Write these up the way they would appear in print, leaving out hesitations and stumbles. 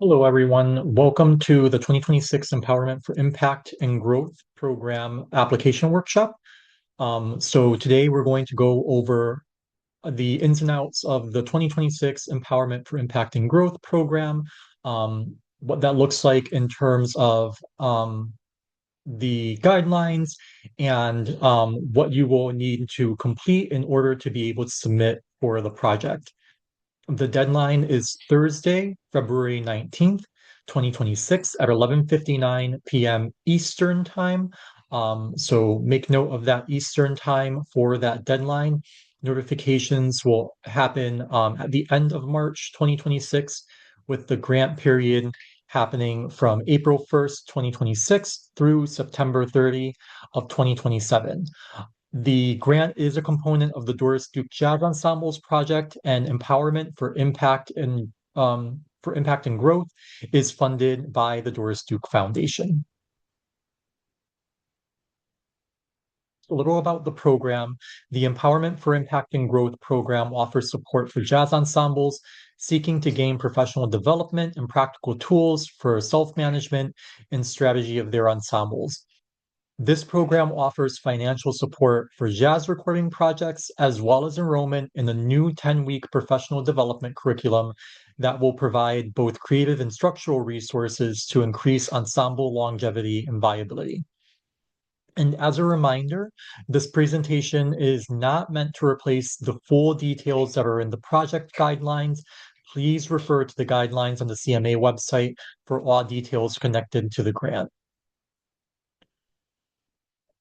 Hello, everyone. Welcome to the 2026 Empowerment for Impact and Growth Program application workshop. So today we're going to go over the ins and outs of the 2026 Empowerment for Impact and Growth program, what that looks like in terms of the guidelines and what you will need to complete in order to be able to submit for the project. The deadline is Thursday, February 19th, 2026 at 11:59 p.m. Eastern Time. So make note of that Eastern Time for that deadline. Notifications will happen at the end of March 2026, with the grant period happening from April 1st, 2026 through September 30 of 2027. The grant is a component of the Doris Duke Jazz Ensembles project, and Empowerment for Impact and Growth is funded by the Doris Duke Foundation. A little about the program. The Empowerment for Impact and Growth program offers support for jazz ensembles seeking to gain professional development and practical tools for self-management and strategy of their ensembles. This program offers financial support for jazz recording projects, as well as enrollment in a new 10-week professional development curriculum that will provide both creative and structural resources to increase ensemble longevity and viability. And as a reminder, this presentation is not meant to replace the full details that are in the project guidelines. Please refer to the guidelines on the CMA website for all details connected to the grant.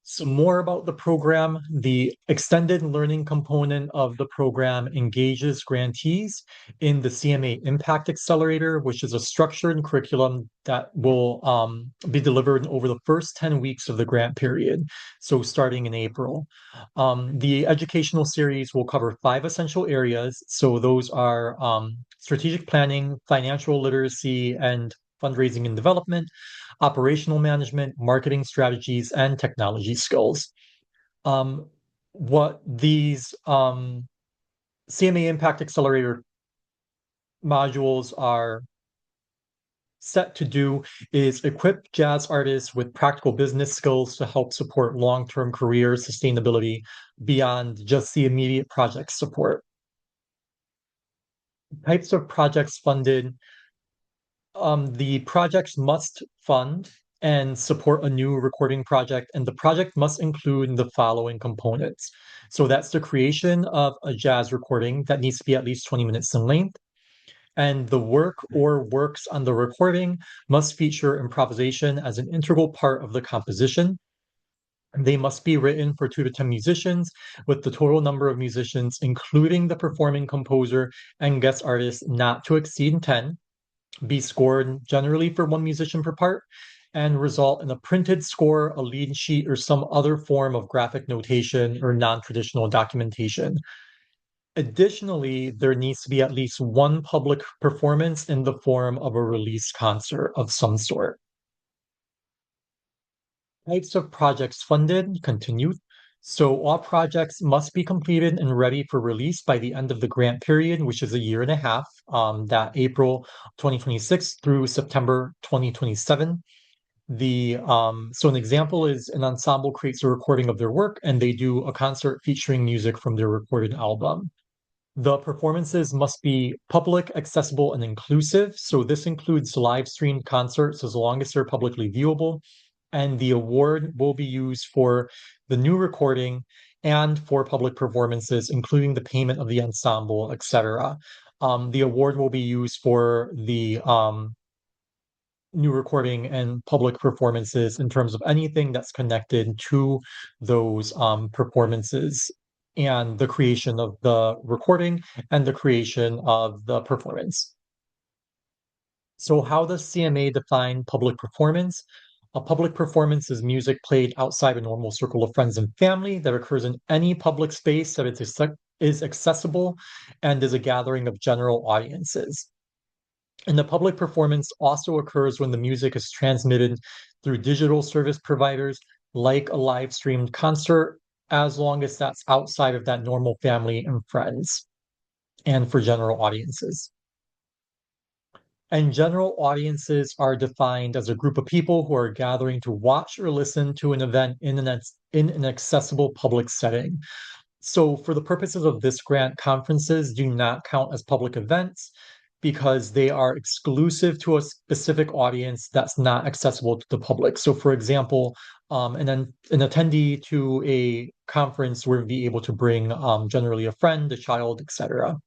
Some more about the program. The extended learning component of the program engages grantees in the CMA Impact Accelerator, which is a structured curriculum that will be delivered over the first 10 weeks of the grant period, so starting in April. The educational series will cover 5 essential areas. So those are strategic planning, financial literacy, and fundraising and development, operational management, marketing strategies, and technology skills. What these CMA Impact Accelerator modules are set to do is equip jazz artists with practical business skills to help support long-term career sustainability beyond just the immediate project support. Types of projects funded. The projects must fund and support a new recording project, and the project must include the following components. So that's the creation of a jazz recording that needs to be at least 20 minutes in length, and the work or works on the recording must feature improvisation as an integral part of the composition. They must be written for 2 to 10 musicians, with the total number of musicians, including the performing composer and guest artists, not to exceed 10. Be scored generally for 1 musician per part, and result in a printed score, a lead sheet, or some other form of graphic notation or non-traditional documentation. Additionally, there needs to be at least 1 public performance in the form of a release concert of some sort. Types of projects funded continued. So all projects must be completed and ready for release by the end of the grant period, which is a year and a half, that April 2026 through September 2027. So an example is an ensemble creates a recording of their work and they do a concert featuring music from their recorded album. The performances must be public, accessible, and inclusive. So this includes live streamed concerts as long as they're publicly viewable. And the award will be used for the new recording and for public performances, including the payment of the ensemble, etc. The award will be used for the new recording and public performances in terms of anything that's connected to those performances and the creation of the recording and the creation of the performance. So how does CMA define public performance? A public performance is music played outside a normal circle of friends and family that occurs in any public space that is accessible and is a gathering of general audiences. And the public performance also occurs when the music is transmitted through digital service providers like a live streamed concert, as long as that's outside of that normal family and friends and for general audiences. And general audiences are defined as a group of people who are gathering to watch or listen to an event in an accessible public setting. So, for the purposes of this grant, conferences do not count as public events because they are exclusive to a specific audience that's not accessible to the public. So, for example, an attendee to a conference would be able to bring generally a friend, a child, etc.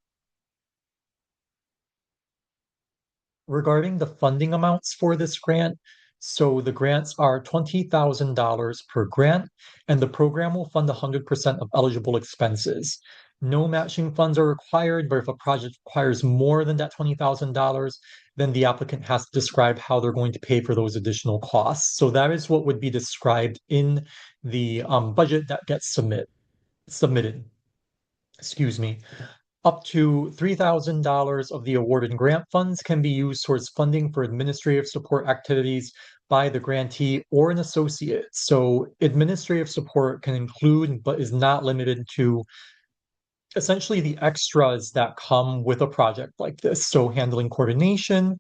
Regarding the funding amounts for this grant, so the grants are $20,000 per grant, and the program will fund 100% of eligible expenses. No matching funds are required, but if a project requires more than that $20,000, then the applicant has to describe how they're going to pay for those additional costs. So that is what would be described in the budget that gets submitted. Excuse me. Up to $3,000 of the awarded grant funds can be used towards funding for administrative support activities by the grantee or an associate. So, administrative support can include, but is not limited to, essentially the extras that come with a project like this. So, handling coordination,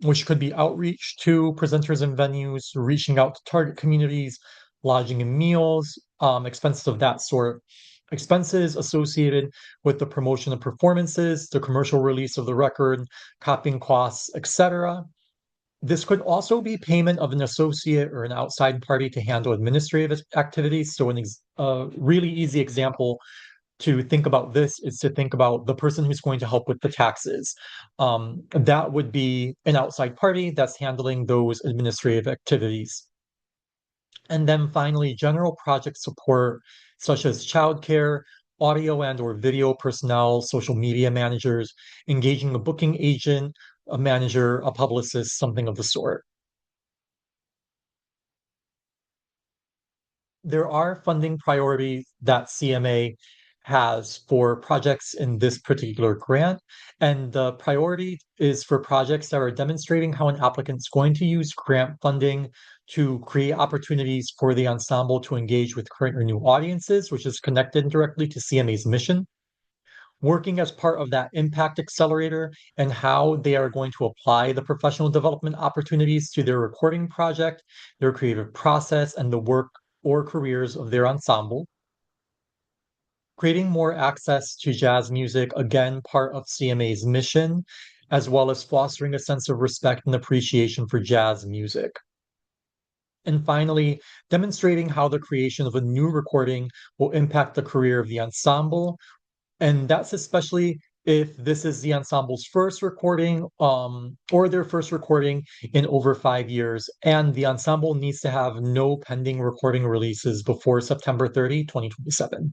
which could be outreach to presenters and venues, reaching out to target communities, lodging and meals, expenses of that sort. Expenses associated with the promotion of performances, the commercial release of the record, copying costs, etc. This could also be payment of an associate or an outside party to handle administrative activities. So, a really easy example to think about this is to think about the person who's going to help with the taxes. That would be an outside party that's handling those administrative activities. And then finally, general project support, such as childcare, audio and or video personnel, social media managers, engaging a booking agent, a manager, a publicist, something of the sort. There are funding priorities that CMA has for projects in this particular grant, and the priority is for projects that are demonstrating how an applicant's going to use grant funding to create opportunities for the ensemble to engage with current or new audiences, which is connected directly to CMA's mission, working as part of that impact accelerator, and how they are going to apply the professional development opportunities to their recording project, their creative process, and the work or careers of their ensemble. Creating more access to jazz music, again, part of CMA's mission, as well as fostering a sense of respect and appreciation for jazz music. And finally, demonstrating how the creation of a new recording will impact the career of the ensemble. And that's especially if this is the ensemble's first recording, or their first recording in over 5 years. And the ensemble needs to have no pending recording releases before September 30, 2027.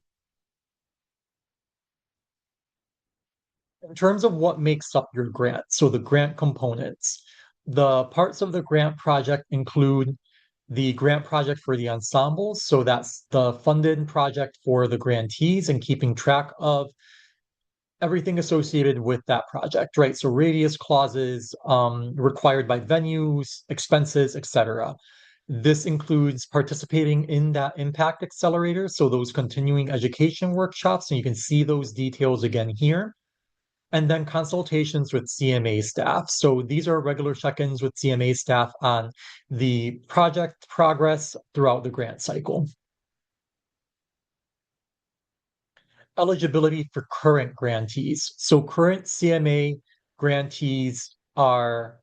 In terms of what makes up your grant, so the grant components, the parts of the grant project include the grant project for the ensembles. So that's the funded project for the grantees and keeping track of everything associated with that project, right? So radius clauses, required by venues, expenses, etc. This includes participating in that impact accelerator, so those continuing education workshops, and you can see those details again here. And then consultations with CMA staff. So these are regular check-ins with CMA staff on the project progress throughout the grant cycle. Eligibility for current grantees. So current CMA grantees are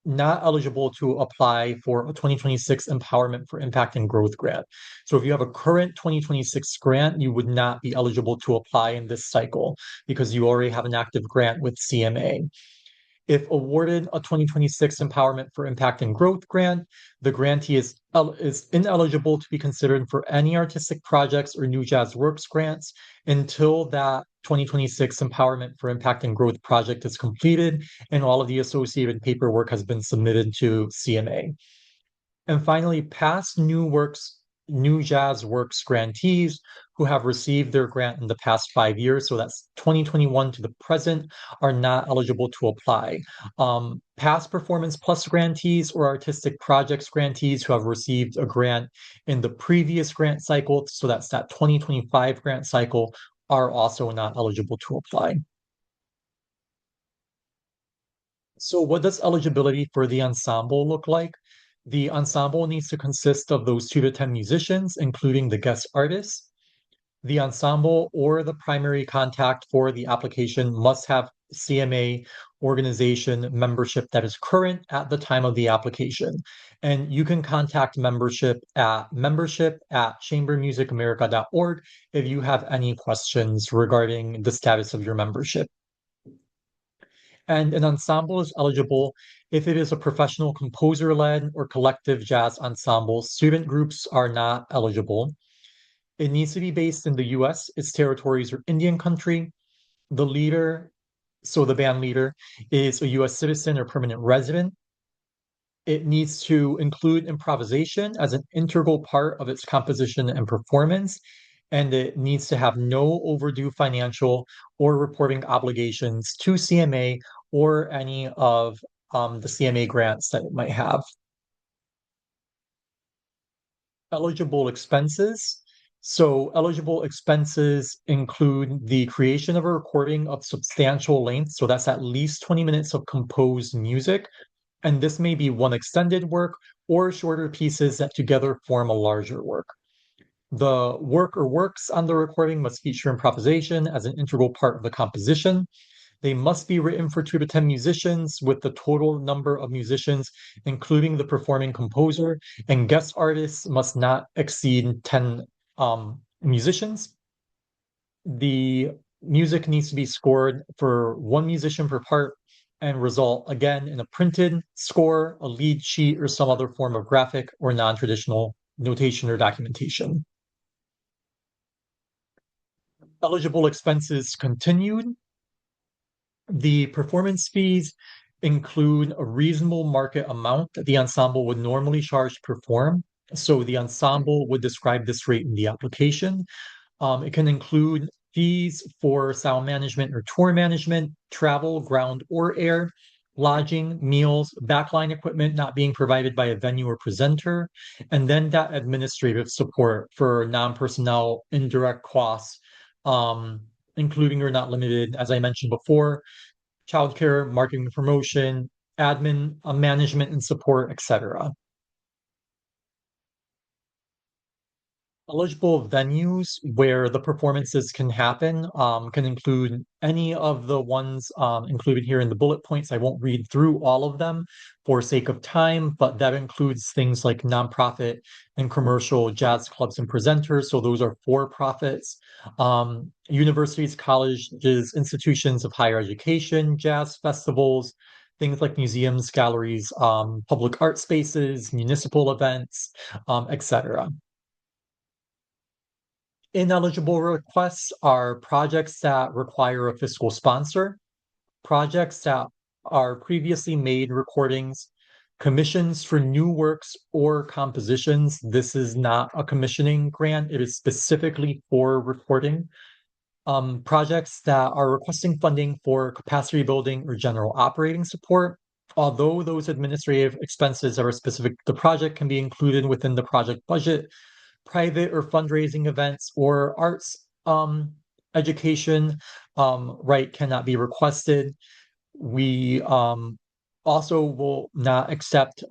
not eligible to apply for a 2026 Empowerment for Impact and Growth grant. So if you have a current 2026 grant, you would not be eligible to apply in this cycle because you already have an active grant with CMA. If awarded a 2026 Empowerment for Impact and Growth grant, the grantee is ineligible to be considered for any artistic projects or New Jazz Works grants until that 2026 Empowerment for Impact and Growth project is completed and all of the associated paperwork has been submitted to CMA. And finally, past New Jazz Works grantees who have received their grant in the past 5 years, so that's 2021 to the present, are not eligible to apply. Past Performance Plus grantees or Artistic Projects grantees who have received a grant in the previous grant cycle, so that's that 2025 grant cycle, are also not eligible to apply. So what does eligibility for the ensemble look like? The ensemble needs to consist of those 2 to 10 musicians, including the guest artists. The ensemble or the primary contact for the application must have CMA organization membership that is current at the time of the application. And you can contact membership at chambermusicamerica.org if you have any questions regarding the status of your membership. And an ensemble is eligible if it is a professional composer-led or collective jazz ensemble. Student groups are not eligible. It needs to be based in the US, its territories, or Indian country. The leader, so the band leader, is a US citizen or permanent resident. It needs to include improvisation as an integral part of its composition and performance. And it needs to have no overdue financial or reporting obligations to CMA or any of the CMA grants that it might have. Eligible expenses. So eligible expenses include the creation of a recording of substantial length. So that's at least 20 minutes of composed music. And this may be one extended work or shorter pieces that together form a larger work. The work or works on the recording must feature improvisation as an integral part of the composition. They must be written for 2 to 10 musicians, with the total number of musicians, including the performing composer, and guest artists must not exceed 10 musicians. The music needs to be scored for one musician per part and result again in a printed score, a lead sheet, or some other form of graphic or non-traditional notation or documentation. Eligible expenses continued. The performance fees include a reasonable market amount that the ensemble would normally charge to perform. So the ensemble would describe this rate in the application. It can include fees for sound management or tour management, travel, ground or air, lodging, meals, backline equipment not being provided by a venue or presenter, and then that administrative support for non-personnel indirect costs, um, including or not limited, as I mentioned before, childcare, marketing and promotion, admin, management and support, etc. Eligible venues where the performances can happen can include any of the ones included here in the bullet points. I won't read through all of them for sake of time, but that includes things like nonprofit and commercial jazz clubs and presenters. So those are for profits. Universities, colleges, institutions of higher education, jazz festivals, things like museums, galleries, public art spaces, municipal events, etc. Ineligible requests are projects that require a fiscal sponsor, projects that are previously made recordings, commissions for new works or compositions. This is not a commissioning grant, it is specifically for recording. Projects that are requesting funding for capacity building or general operating support. Although those administrative expenses that are specific to the project can be included within the project budget, private or fundraising events or arts education right cannot be requested. We also will not accept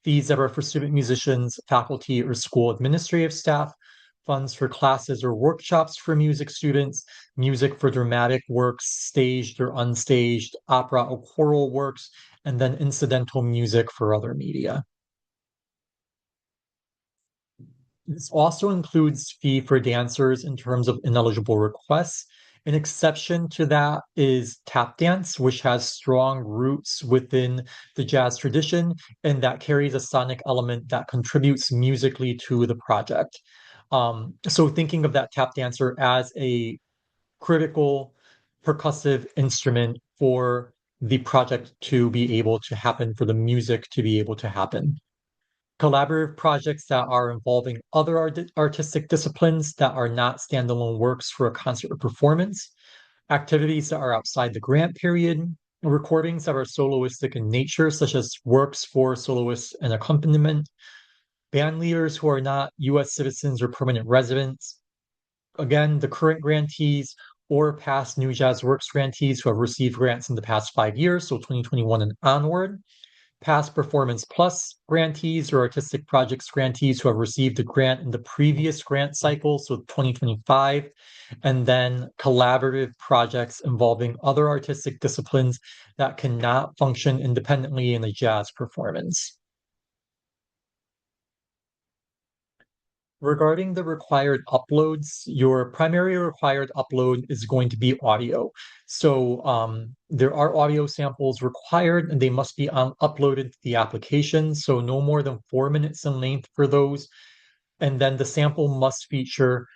fees that are for student musicians, faculty, or school administrative staff, funds for classes or workshops for music students, music for dramatic works, staged or unstaged, opera or choral works, and then incidental music for other media. This also includes fee for dancers in terms of ineligible requests. An exception to that is tap dance, which has strong roots within the jazz tradition and that carries a sonic element that contributes musically to the project. So thinking of that tap dancer as a critical percussive instrument for the project to be able to happen, for the music to be able to happen. Collaborative projects that are involving other artistic disciplines that are not standalone works for a concert or performance, activities that are outside the grant period, recordings that are soloistic in nature, such as works for soloists and accompaniment, band leaders who are not US citizens or permanent residents. Again, the current grantees or past New Jazz Works grantees who have received grants in the past 5 years, so 2021 and onward. Past Performance Plus grantees or artistic projects grantees who have received a grant in the previous grant cycle, so 2025, and then collaborative projects involving other artistic disciplines that cannot function independently in a jazz performance. Regarding the required uploads, your primary required upload is going to be audio. So there are audio samples required and they must be uploaded to the application. So no more than 4 minutes in length for those. And then the sample must feature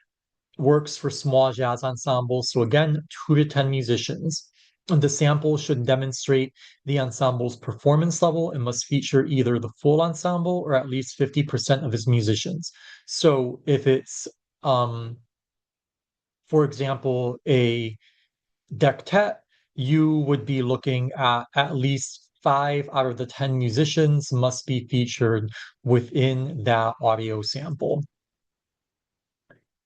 works for small jazz ensembles. So again, 2 to 10 musicians. And the sample should demonstrate the ensemble's performance level and must feature either the full ensemble or at least 50% of its musicians. So if it's, for example, a dectet, you would be looking at least 5 out of the 10 musicians must be featured within that audio sample.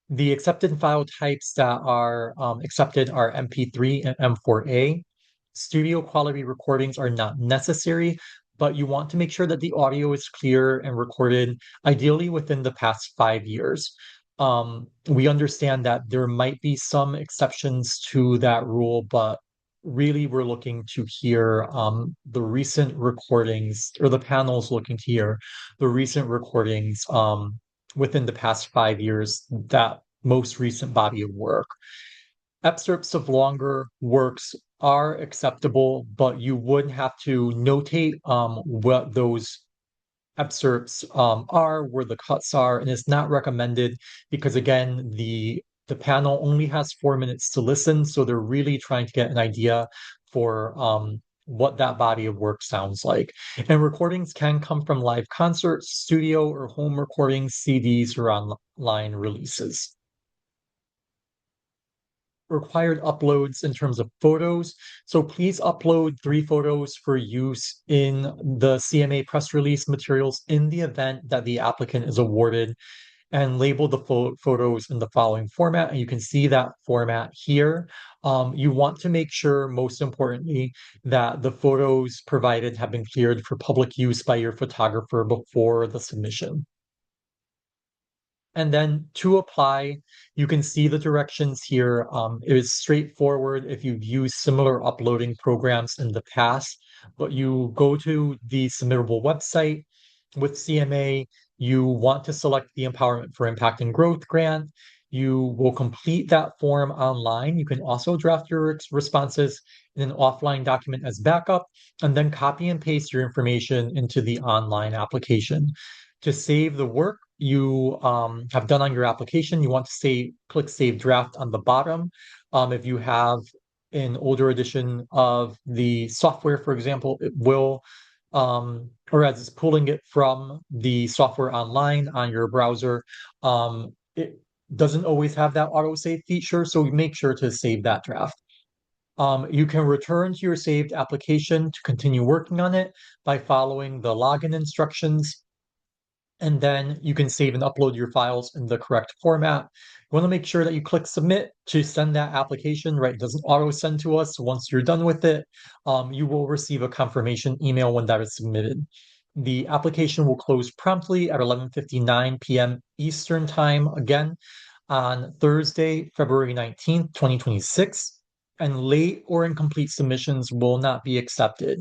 The accepted file types that are accepted are MP3 and M4A. Studio quality recordings are not necessary, but you want to make sure that the audio is clear and recorded, ideally within the past 5 years. We understand that there might be some exceptions to that rule, but really we're looking to hear the recent recordings, or the panel's looking to hear the recent recordings within the past 5 years, that most recent body of work. Excerpts of longer works are acceptable, but you would have to notate what those excerpts are, where the cuts are, and it's not recommended because again, the panel only has 4 minutes to listen, so they're really trying to get an idea for what that body of work sounds like. And recordings can come from live concerts, studio or home recordings, CDs, or online releases. Required uploads in terms of photos. So please upload 3 photos for use in the CMA press release materials in the event that the applicant is awarded, and label the photos in the following format. And you can see that format here. You want to make sure, most importantly, that the photos provided have been cleared for public use by your photographer before the submission. And then to apply, you can see the directions here. It is straightforward if you've used similar uploading programs in the past, but you go to the submittable website with CMA, you want to select the Empowerment for Impact and Growth grant. You will complete that form online. You can also draft your responses in an offline document as backup, and then copy and paste your information into the online application. To save the work you have done on your application, you want to click Save Draft on the bottom. If you have an older edition of the software, for example, it will, or as it's pulling it from the software online on your browser, it doesn't always have that autosave feature, so make sure to save that draft. You can return to your saved application to continue working on it by following the login instructions, and then you can save and upload your files in the correct format. You want to make sure that you click submit to send that application, right? It doesn't auto send to us. Once you're done with it, you will receive a confirmation email when that is submitted. The application will close promptly at 11:59 p.m. Eastern Time, again, on Thursday, February 19th, 2026. And late or incomplete submissions will not be accepted.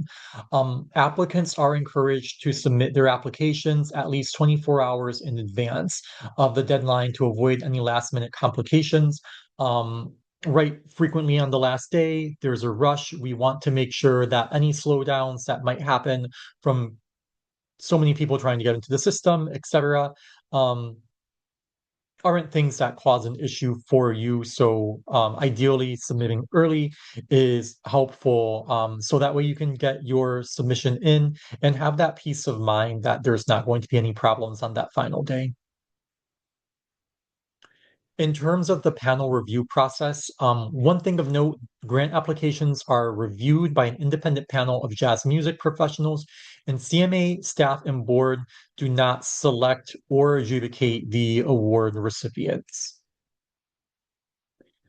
Applicants are encouraged to submit their applications at least 24 hours in advance of the deadline to avoid any last minute complications. Right, frequently on the last day, there's a rush. We want to make sure that any slowdowns that might happen from so many people trying to get into the system, etc., aren't things that cause an issue for you. So ideally, submitting early is helpful. So that way you can get your submission in and have that peace of mind that there's not going to be any problems on that final day. In terms of the panel review process, one thing of note, grant applications are reviewed by an independent panel of jazz music professionals, and CMA staff and board do not select or adjudicate the award recipients.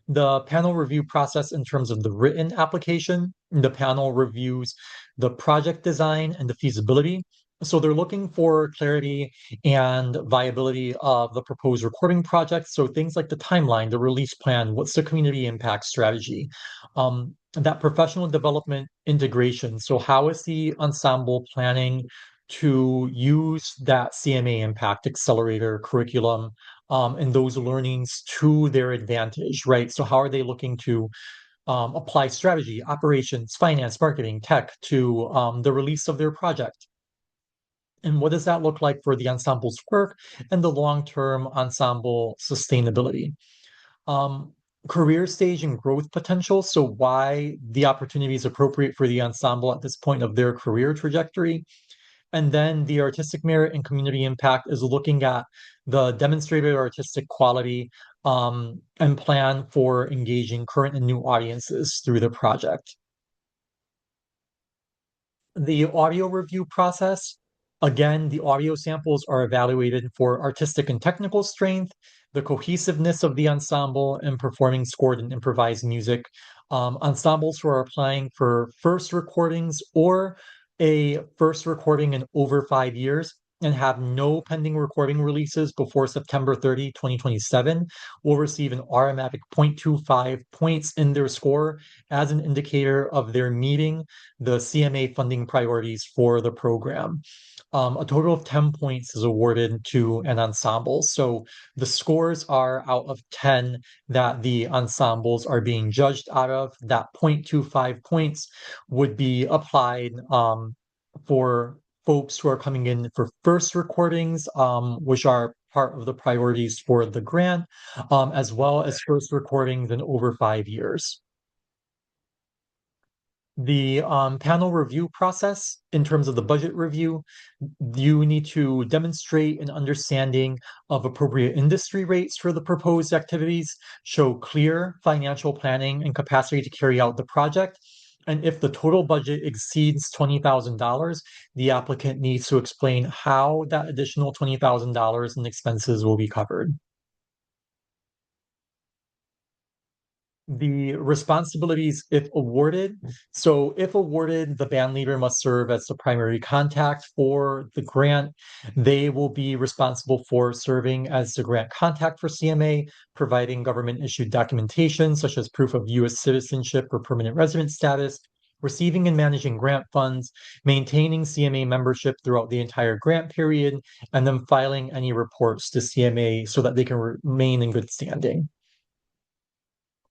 The panel review process in terms of the written application, the panel reviews the project design and the feasibility. So they're looking for clarity and viability of the proposed recording project. So things like the timeline, the release plan, what's the community impact strategy, that professional development integration. So how is the ensemble planning to use that CMA Impact Accelerator curriculum and those learnings to their advantage, right? So how are they looking to apply strategy, operations, finance, marketing, tech to the release of their project? And what does that look like for the ensemble's work and the long-term ensemble sustainability? Um, Career stage and growth potential. So why the opportunity is appropriate for the ensemble at this point of their career trajectory. And then the artistic merit and community impact is looking at the demonstrated artistic quality and plan for engaging current and new audiences through the project. The audio review process, again, the audio samples are evaluated for artistic and technical strength, the cohesiveness of the ensemble, and performing scored and improvised music. Ensembles who are applying for first recordings or a first recording in over 5 years and have no pending recording releases before September 30, 2027, will receive an automatic 0.25 points in their score as an indicator of their meeting the CMA funding priorities for the program. A total of 10 points is awarded to an ensemble. So the scores are out of 10 that the ensembles are being judged out of. That 0.25 points would be applied for folks who are coming in for first recordings, which are part of the priorities for the grant, as well as first recordings in over 5 years. The panel review process, in terms of the budget review, you need to demonstrate an understanding of appropriate industry rates for the proposed activities, show clear financial planning and capacity to carry out the project. And if the total budget exceeds $20,000, the applicant needs to explain how that additional $20,000 in expenses will be covered. The responsibilities if awarded. So if awarded, the band leader must serve as the primary contact for the grant. They will be responsible for serving as the grant contact for CMA, providing government issued documentation such as proof of US citizenship or permanent resident status, receiving and managing grant funds, maintaining CMA membership throughout the entire grant period, and then filing any reports to CMA so that they can remain in good standing.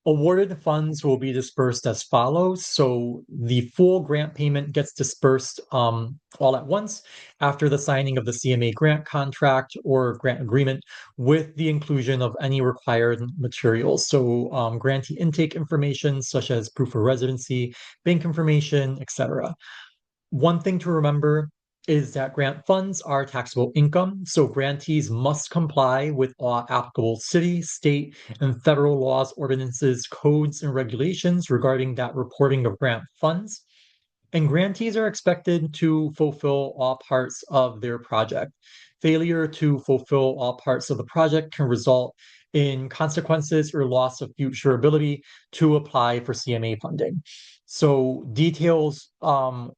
Awarded funds will be dispersed as follows. So the full grant payment gets dispersed all at once after the signing of the CMA grant contract or grant agreement with the inclusion of any required materials. So grantee intake information such as proof of residency, bank information, etc. One thing to remember is that grant funds are taxable income, so grantees must comply with all applicable city, state, and federal laws, ordinances, codes, and regulations regarding that reporting of grant funds. And grantees are expected to fulfill all parts of their project. Failure to fulfill all parts of the project can result in consequences or loss of future ability to apply for CMA funding. So details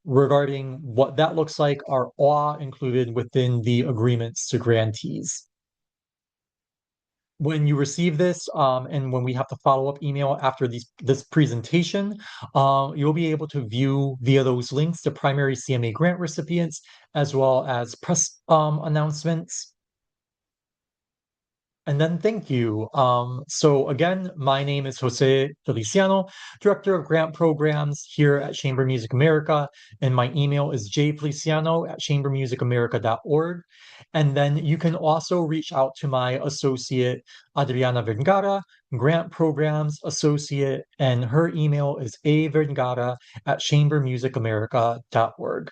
regarding what that looks like are all included within the agreements to grantees. When you receive this, and when we have the follow-up email after this presentation, you'll be able to view via those links the primary CMA grant recipients, as well as press announcements. And then thank you. So again, my name is Jose Feliciano, Director of Grant Programs here at Chamber Music America, and my email is jfeliciano@chambermusicamerica.org. And then you can also reach out to my associate, Adriana Vergara, Grant Programs Associate, and her email is avergara@chambermusicamerica.org.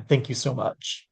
Thank you so much.